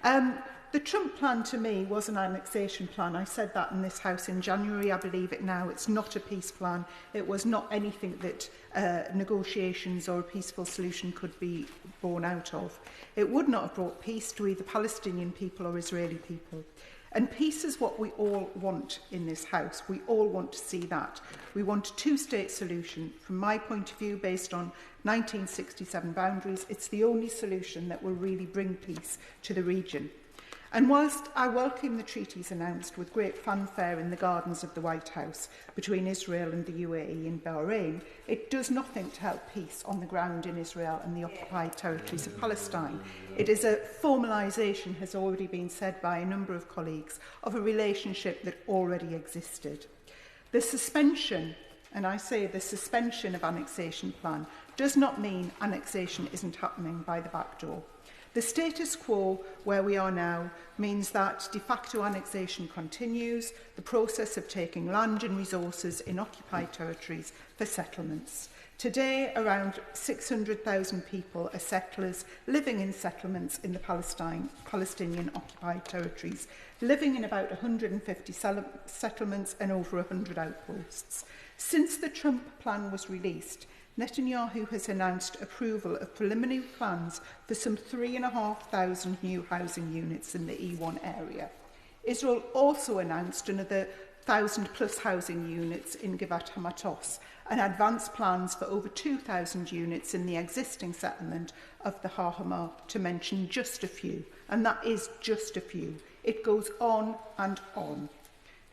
The Trump plan to me was an annexation plan. I said that in this House in January. I believe it now. It's not a peace plan. It was not anything that negotiations or a peaceful solution could be born out of. It would not have brought peace to either Palestinian people or Israeli people. And peace is what we all want in this House. We all want to see that. We want a two-state solution. From my point of view, based on 1967 boundaries, it's the only solution that will really bring peace to the region. And whilst I welcome the treaties announced with great fanfare in the gardens of the White House between Israel and the UAE and Bahrain, it does nothing to help peace on the ground in Israel and the occupied territories of Palestine. It is a formalisation, has already been said by a number of colleagues, of a relationship that already existed. The suspension, and I say the suspension of annexation plan, does not mean annexation isn't happening by the back door. The status quo where we are now means that de facto annexation continues, the process of taking land and resources in occupied territories for settlements. Today, around 600,000 people are settlers living in settlements in the Palestinian occupied territories, living in about 150 settlements and over 100 outposts. Since the Trump plan was released, Netanyahu has announced approval of preliminary plans for some 3,500 new housing units in the E1 area. Israel also announced another 1,000+ housing units in Givat Hamatos and advanced plans for over 2,000 units in the existing settlement of the Har Homa, to mention just a few. And that is just a few. It goes on and on.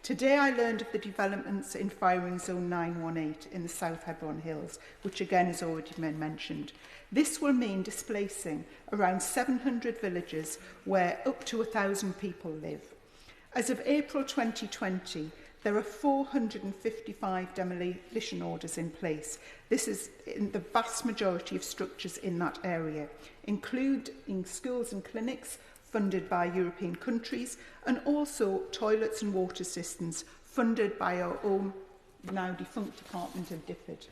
Today I learned of the developments in firing zone 918 in the South Hebron Hills, which again has already been mentioned. This will mean displacing around 700 villages where up to 1,000 people live. As of April 2020, there are 455 demolition orders in place. This is in the vast majority of structures in that area, including schools and clinics funded by European countries, and also toilets and water systems funded by our own now defunct Department of Defense.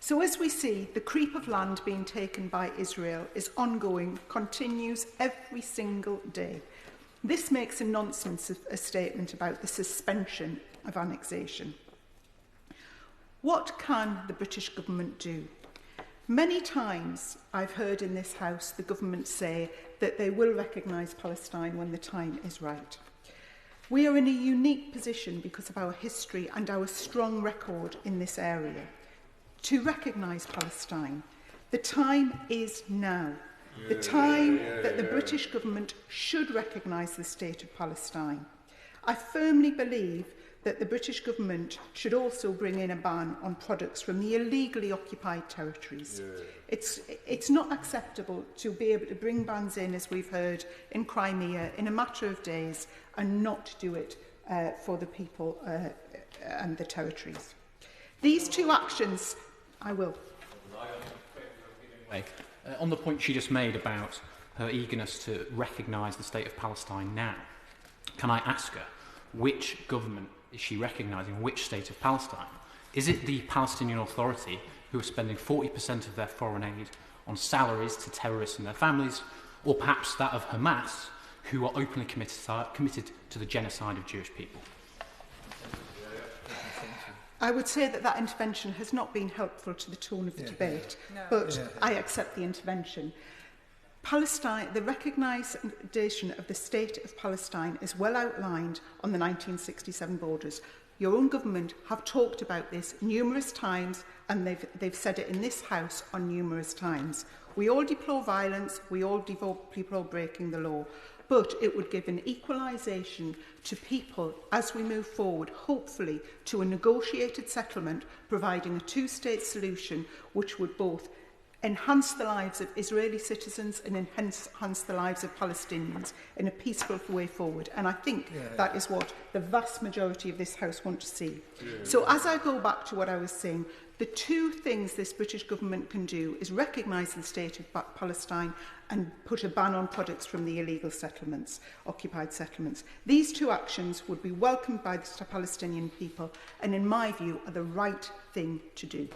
So as we see, the creep of land being taken by Israel is ongoing, continues every single day. This makes a nonsense of a statement about the suspension of annexation. What can the British government do? Many times I've heard in this House the government say that they will recognise Palestine when the time is right. We are in a unique position because of our history and our strong record in this area to recognise Palestine. The time is now. The time that the British government should recognise the state of Palestine. I firmly believe that the British government should also bring in a ban on products from the illegally occupied territories. It's not acceptable to be able to bring bans in, as we've heard, in Crimea in a matter of days and not do it for the people and the territories. These two actions, I will. On the point she just made about her eagerness to recognise the state of Palestine now, can I ask her, which government is she recognising, which state of Palestine? Is it the Palestinian Authority, who are spending 40% of their foreign aid on salaries to terrorists and their families, or perhaps that of Hamas, who are openly committed to the genocide of Jewish people? I would say that that intervention has not been helpful to the tone of the debate, but I accept the intervention. Palestine, the recognition of the state of Palestine is well outlined on the 1967 borders. Your own government have talked about this numerous times, and they've said it in this House on numerous times. We all deplore violence, we all deplore breaking the law, but it would give an equalisation to people as we move forward, hopefully to a negotiated settlement, providing a two-state solution which would both enhance the lives of Israeli citizens and enhance the lives of Palestinians in a peaceful way forward. And I think that is what the vast majority of this House want to see. So as I go back to what I was saying, the two things this British government can do is recognise the state of Palestine and put a ban on products from the illegal settlements, occupied settlements. These two actions would be welcomed by the Palestinian people and, in my view, are the right thing to do.